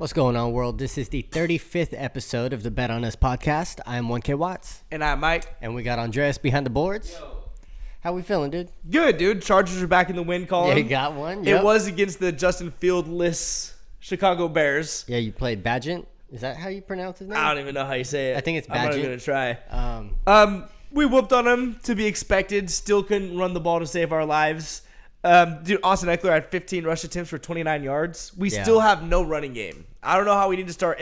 What's going on, world? This is the 35th episode of the Bet On Us podcast. I'm 1K Watts. And I'm Mike. And we got Andreas behind the boards. Yo. How we feeling, dude? Good, dude. Chargers are back in the win column. Yeah, you got one? It was against the Justin Field-less Chicago Bears. Yeah, you played Badgett. Is that how you pronounce his name? I don't even know how you say it. I think it's Badgett. I'm not even going to try. We whooped on him, to be expected. Still couldn't run the ball to save our lives. Dude, Austin Eckler had 15 rush attempts for 29 yards. We still have no running game. I don't know how we need to start.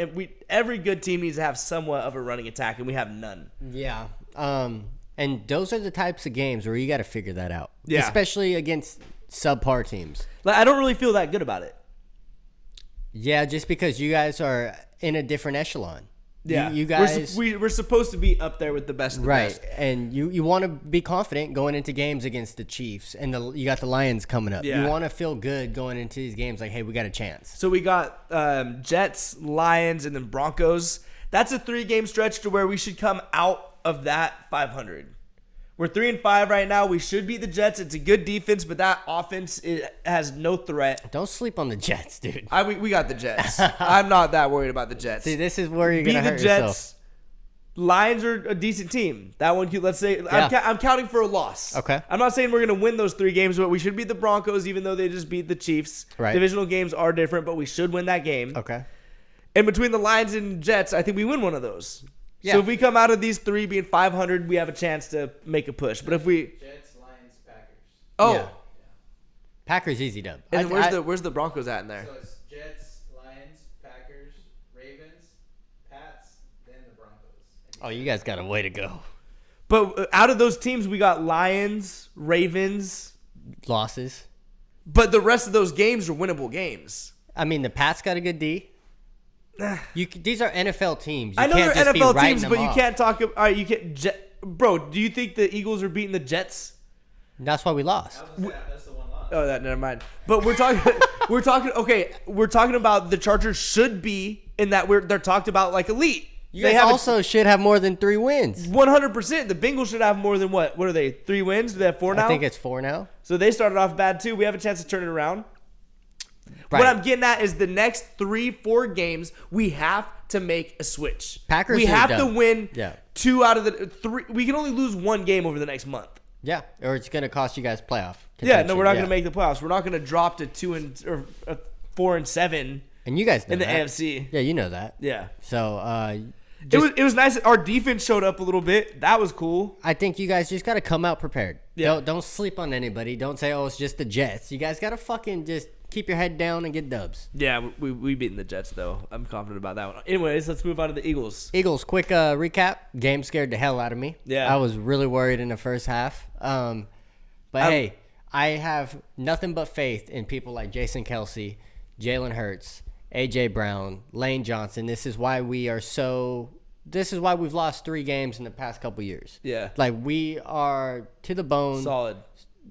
Every good team needs to have somewhat of a running attack, and we have none. Yeah. And those are the types of games where you got to figure that out. Yeah. Especially against subpar teams. Like, I don't really feel that good about it. Yeah, just because you guys are in a different echelon. Yeah, you guys, we're supposed to be up there with the best of the best. And you want to be confident going into games against the Chiefs, and you got the Lions coming up. Yeah. You want to feel good going into these games, like, hey, we got a chance. So we got Jets, Lions, and then Broncos. That's a 3-game stretch to where we should come out of that 500. We're 3-5 right now. We should beat the Jets. It's a good defense, but that offense has no threat. Don't sleep on the Jets, dude. We got the Jets. I'm not that worried about the Jets. See, this is where you're going to hurt the Jets. yourself. Lions are a decent team. That one, let's say, I'm counting for a loss. Okay. I'm not saying we're going to win those 3 games, but we should beat the Broncos, even though they just beat the Chiefs. Right. Divisional games are different, but we should win that game. Okay. And between the Lions and Jets, I think we win one of those. Yeah. So if we come out of these 3 being 500, we have a chance to make a push. But if we Jets, Lions, Packers. oh, Yeah. Packers easy dub. and where's the Broncos at in there? So it's Jets, Lions, Packers, Ravens, Pats, then the Broncos. Oh, you guys got a way to go. But out of those teams, we got Lions, Ravens, Losses. but the rest of those games are winnable games. I mean, the Pats got a good D. These are NFL teams. You I know can't they're just be NFL writing teams, them but you off. can't talk. All right, you can't. Bro, do you think the Eagles are beating the Jets? That's why we lost. That's the one loss. Oh, never mind. But we're talking. We're talking about the Chargers should be in that. They're talked about like elite. You guys also should have more than 3 wins. 100%. The Bengals should have more than what? What are they? 3 wins? Do they have 4 now? I think it's 4 now. So they started off bad too. We have a chance to turn it around. Right. What I'm getting at is the next 3-4 games we have to make a switch. Packers we are have done. to win 2 out of the 3. We can only lose 1 game over the next month. Yeah, or it's going to cost you guys playoff Yeah, no, we're not contention. going to make the playoffs. We're not going to drop to 4-7 And you guys know in the that. AFC. Yeah, you know that. Yeah. So, It was nice that our defense showed up a little bit. That was cool. I think you guys just got to come out prepared. Yeah. Don't sleep on anybody. Don't say, oh, it's just the Jets. You guys got to fucking just keep your head down and get dubs. Yeah, we beaten the Jets, though. I'm confident about that one. Anyways, let's move on to the Eagles. Eagles, quick recap. Game scared the hell out of me. Yeah. I was really worried in the first half. Hey, I have nothing but faith in people like Jason Kelsey, Jalen Hurts, A.J. Brown, Lane Johnson. This is why we've lost 3 games in the past couple years. Yeah. Like, we are to the bone. Solid.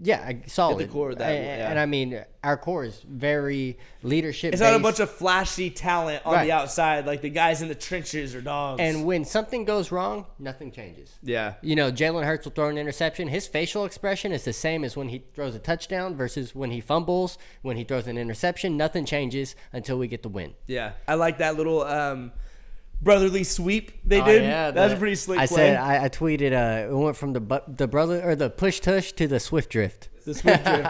Yeah, solid. At the core of that, and I mean, our core is very leadership It's based. not a bunch of flashy talent on the outside. Like, the guys in the trenches are dogs. And when something goes wrong, nothing changes. yeah. You know, Jalen Hurts will throw an interception. His facial expression is the same as when he throws a touchdown versus when he fumbles. When he throws an interception, nothing changes until we get the win. Yeah. I like that little brotherly sweep they did. Yeah, that was a pretty slick play. Said I tweeted it went from the brother or the push tush to the swift drift. The swift drift.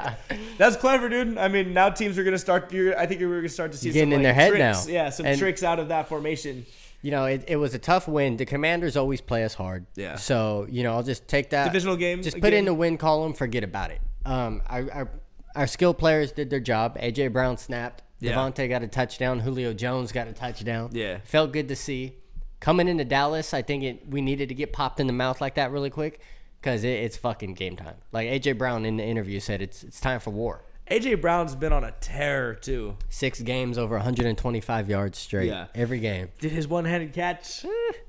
That's clever, dude. I mean, now teams are going to start. I think we're going to start to see Getting some in their head tricks. now. Yeah, some tricks out of that formation. You know, it was a tough win. The Commanders always play us hard. Yeah. So, you know, I'll just take that. Divisional game. Just put it in the win column. Forget about it. Our skill players did their job. A.J. Brown snapped. Yeah. Devontae got a touchdown. Julio Jones got a touchdown. Yeah. Felt good to see. Coming into Dallas, I think we needed to get popped in the mouth like that really quick because it's fucking game time. Like A.J. Brown in the interview said, it's time for war. A.J. Brown's been on a tear, too. 6 games over 125 yards straight. Yeah. Every game. Did his one-handed catch.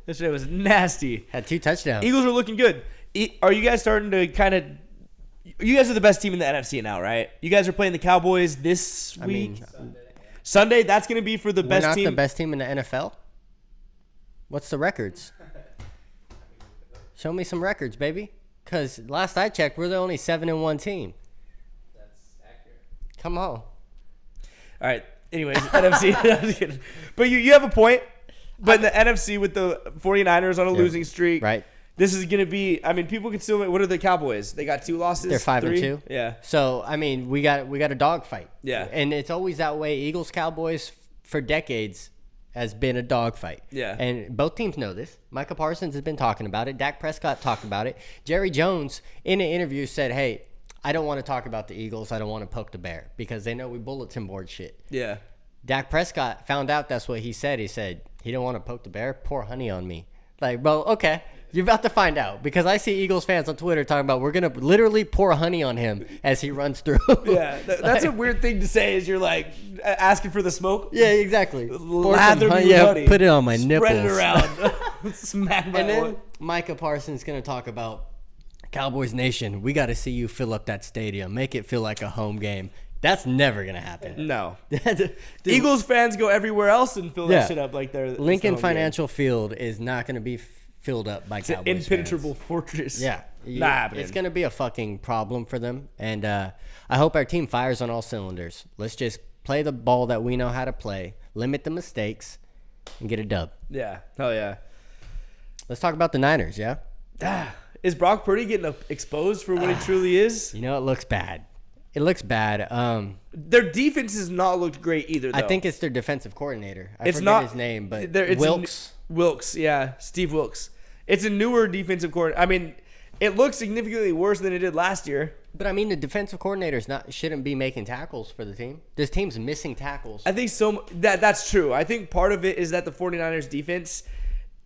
This shit was nasty. Had 2 touchdowns. Eagles are looking good. Are you guys starting to kind of – you guys are the best team in the NFC now, right? You guys are playing the Cowboys this week. Sunday, that's going to be for the best team. We're not the best team in the NFL? What's the records? Show me some records, baby. Because last I checked, we're the only 7-1 team. That's accurate. Come on. All right. Anyways, NFC. I was kidding. But you have a point. But in the NFC with the 49ers on a losing streak. Right. This is going to be, I mean, people can still, what are the Cowboys? They got 2 losses? They're 3? 5-2. Yeah. So, I mean, we got a dogfight. Yeah. And it's always that way. Eagles, Cowboys, for decades, has been a dogfight. Yeah. And both teams know this. Micah Parsons has been talking about it. Dak Prescott talked about it. Jerry Jones, in an interview, said, hey, I don't want to talk about the Eagles. I don't want to poke the bear because they know we bulletin board shit. Yeah. Dak Prescott found out that's what he said. He said, he don't want to poke the bear. Pour honey on me. Like, bro, okay. You're about to find out because I see Eagles fans on Twitter talking about we're going to literally pour honey on him as he runs through. Yeah, that's a weird thing to say is you're like asking for the smoke. Yeah, exactly. Pour Lather some me honey, with yeah, honey. put it on my nipples. Spread it around. Smack my And then one. Micah Parsons going to talk about Cowboys Nation. We got to see you fill up that stadium. Make it feel like a home game. That's never going to happen. No. Dude, Eagles fans go everywhere else and fill that shit up like they're Lincoln it's the home game. Financial Field is not going to be filled up by It's an Cowboys impenetrable fans. fortress. Yeah. Not happening. It's going to be a fucking problem for them. And I hope our team fires on all cylinders. Let's just play the ball that we know how to play, limit the mistakes, and get a dub. Yeah. Hell yeah. Let's talk about the Niners, yeah? Is Brock Purdy getting exposed for what he truly is? You know, it looks bad. It looks bad. Their defense has not looked great either, though. I think it's their defensive coordinator. I It's forget not his name, but it's Wilkes. Wilkes, yeah. Steve Wilkes. It's a newer defensive coordinator. I mean, it looks significantly worse than it did last year. But, I mean, the defensive coordinators shouldn't be making tackles for the team. This team's missing tackles. I think that's true. I think part of it is that the 49ers defense,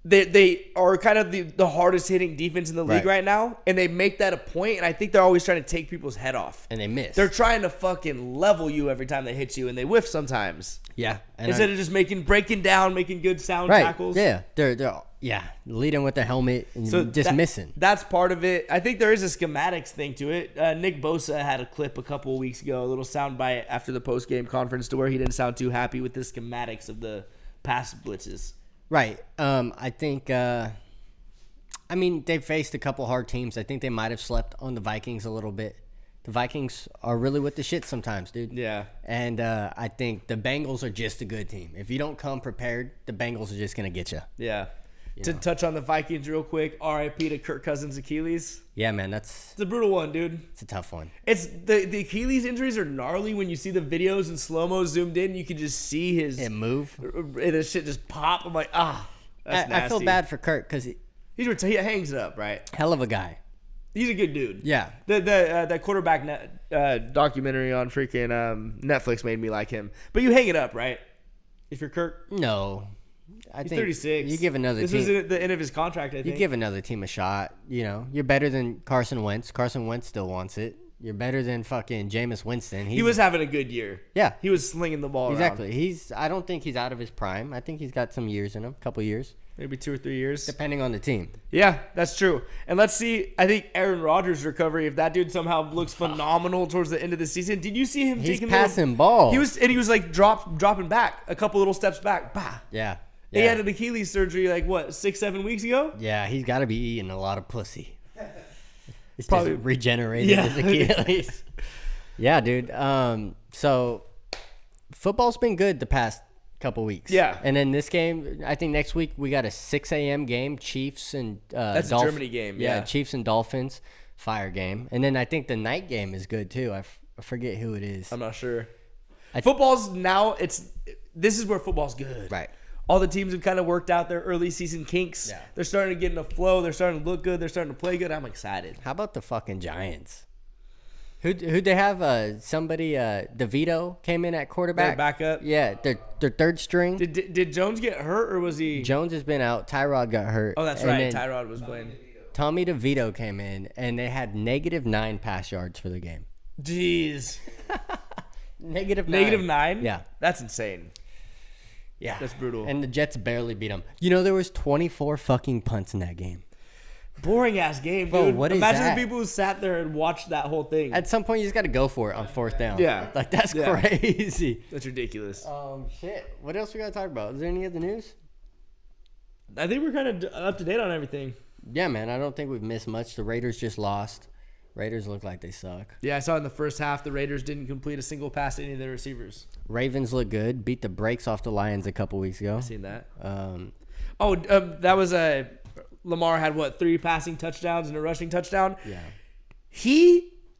they are kind of the hardest hitting defense in the league right now, and they make that a point, and I think they're always trying to take people's head off. And they miss. They're trying to fucking level you every time they hit you, and they whiff sometimes. Yeah. And Instead of just breaking down, making good sound tackles. Yeah. They're leading with the helmet and missing. That's part of it. I think there is a schematics thing to it. Nick Bosa had a clip a couple of weeks ago, a little soundbite after the post-game conference to where he didn't sound too happy with the schematics of the pass blitzes. Right. I think, I mean, they've faced a couple hard teams. I think they might have slept on the Vikings a little bit. The Vikings are really with the shit sometimes, dude. Yeah. And I think the Bengals are just a good team. If you don't come prepared, the Bengals are just going to get you. Yeah. To touch on the Vikings real quick, RIP to Kirk Cousins' Achilles. Yeah, man, it's a brutal one, dude. It's a tough one. It's the Achilles injuries are gnarly when you see the videos in slow-mo zoomed in. You can just see it move. And the shit just pop. I'm like, that's nasty. I feel bad for Kirk because he hangs it up, right? Hell of a guy. He's a good dude. Yeah. The quarterback documentary on freaking Netflix made me like him. But you hang it up, right? If you're Kirk? No. He's 36. You give another team. This is the end of his contract, I think. You give another team a shot. You know, you're better than Carson Wentz. Carson Wentz still wants it. You're better than fucking Jameis Winston. He was having a good year. Yeah. He was slinging the ball exactly. around. I don't think he's out of his prime. I think he's got some years in him, a couple years. Maybe 2 or 3 years. Depending on the team. Yeah, that's true. And let's see, I think Aaron Rodgers' recovery, if that dude somehow looks phenomenal towards the end of the season. Did you see him taking passing balls. He was like dropping back, a couple little steps back. Bah. Yeah. He had an Achilles surgery 6-7 weeks ago? Yeah, he's got to be eating a lot of pussy. He's probably just regenerated his Achilles. Yeah, dude. So football's been good the past couple weeks. Yeah. And then this game, I think next week we got a 6 a.m. game, Chiefs and that's a Germany game. Yeah, Chiefs and Dolphins, fire game. And then I think the night game is good too. I forget who it is. I'm not sure. Football's now this is where football's good. Right. All the teams have kind of worked out their early season kinks. Yeah. They're starting to get in a flow. They're starting to look good. They're starting to play good. I'm excited. How about the fucking Giants? Who'd they have? Somebody, DeVito came in at quarterback. Their backup. Yeah, their third string. Did Jones get hurt or was he? Jones has been out. Tyrod got hurt. Oh, that's right. Tyrod was playing. Tommy DeVito came in, and they had -9 pass yards for the game. Jeez. -9. -9? Yeah. That's insane. Yeah. That's brutal. And the Jets barely beat them. You know, there was 24 fucking punts in that game. Boring ass game, dude. Bro, what is Imagine that? the people who sat there and watched that whole thing. At some point, you just got to go for it on 4th down. Yeah. Like, that's crazy. That's ridiculous. Shit. What else we got to talk about? Is there any other news? I think we're kind of up to date on everything. Yeah, man. I don't think we've missed much. The Raiders just lost. Raiders look like they suck. Yeah, I saw in the first half the Raiders didn't complete a single pass to any of their receivers. Ravens look good. Beat the brakes off the Lions a couple weeks ago. I've seen that. That was a Lamar had 3 passing touchdowns and a rushing touchdown. Yeah.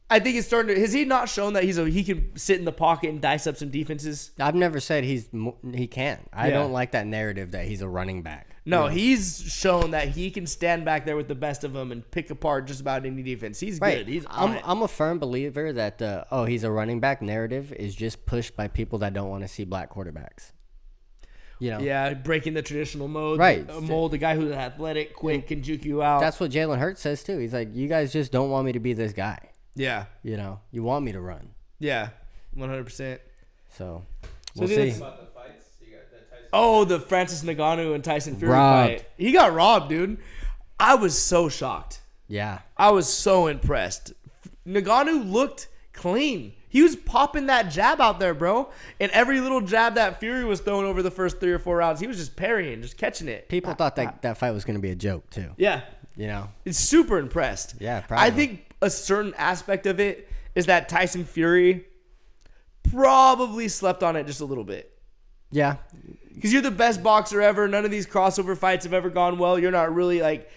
I think it's starting to. Has he not shown that he can sit in the pocket and dice up some defenses? I've never said he can't. I don't like that narrative that he's a running back. No, he's shown that he can stand back there with the best of them and pick apart just about any defense. He's good. He's I'm a firm believer that he's a running back narrative is just pushed by people that don't want to see black quarterbacks. You know? Yeah, breaking the traditional mode. Right. Mold, a guy who's athletic, quick, can juke you out. That's what Jalen Hurts says too. He's like, you guys just don't want me to be this guy. Yeah. You know, you want me to run. Yeah, 100%. So we'll see. About the fights, you got that Tyson. Oh, the Francis Ngannou and Tyson Fury Robbed. fight. He got robbed, dude. I was so shocked. Yeah. I was so impressed. Ngannou looked clean. He was popping that jab out there, bro. And every little jab that Fury was throwing over the first 3 or 4 rounds, he was just parrying, just catching it. People thought that fight was going to be a joke too. Yeah. You know. It's super impressed. Yeah, probably. I think a certain aspect of it is that Tyson Fury probably slept on it just a little bit. Yeah. Because you're the best boxer ever. None of these crossover fights have ever gone well. You're not really like...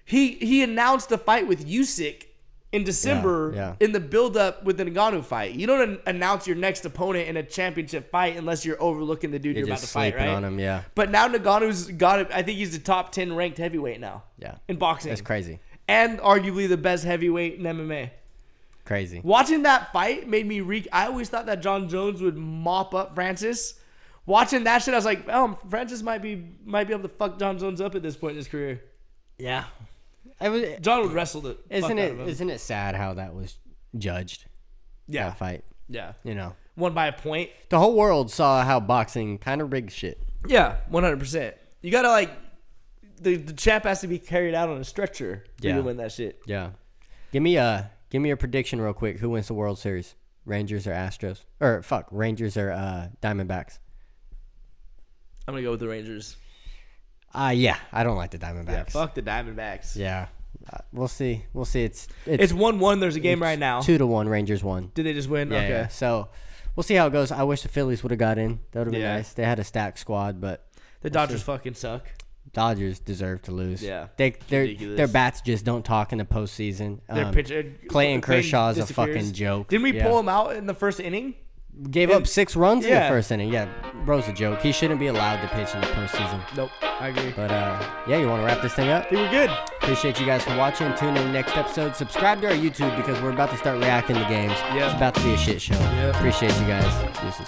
He announced a fight with Usyk in December in the build-up with the Ngannou fight. You don't announce your next opponent in a championship fight unless you're overlooking the dude you're about to fight, right? On him, yeah. But now Ngannou's got it. I think he's the top 10 ranked heavyweight now. Yeah. In boxing. That's crazy. And arguably the best heavyweight in MMA. Crazy. Watching that fight made me I always thought that John Jones would mop up Francis. Watching that shit, I was like, oh, Francis might be able to fuck John Jones up at this point in his career. Yeah. John would wrestle the Isn't it sad how that was judged? Yeah. That fight. Yeah. You know. Won by a point. The whole world saw how boxing kind of rigged shit. Yeah, 100%. You gotta like the champ has to be carried out on a stretcher to win that shit. Yeah. Give me a prediction real quick. Who wins the World Series? Rangers or Astros? Rangers or Diamondbacks? I'm gonna go with the Rangers. Yeah, I don't like the Diamondbacks. Yeah, fuck the Diamondbacks. Yeah, we'll see. It's 1-1. There's a game right now. 2-1. Rangers won. Did they just win? Yeah, okay. Yeah. So we'll see how it goes. I wish the Phillies would have got in. That would have been nice. They had a stacked squad, but the Dodgers fucking suck. Dodgers deserve to lose. Yeah, their bats just don't talk in the postseason. Their pitcher Clayton Kershaw's a fucking joke. Didn't we pull him out in the first inning? Gave up 6 runs in the first inning. Yeah, bro's a joke. He shouldn't be allowed to pitch in the postseason. Nope, I agree. But you want to wrap this thing up? I think we're good. Appreciate you guys for watching. Tune in next episode. Subscribe to our YouTube because we're about to start reacting to games. Yeah. It's about to be a shit show. Yeah. Appreciate you guys. Deuces.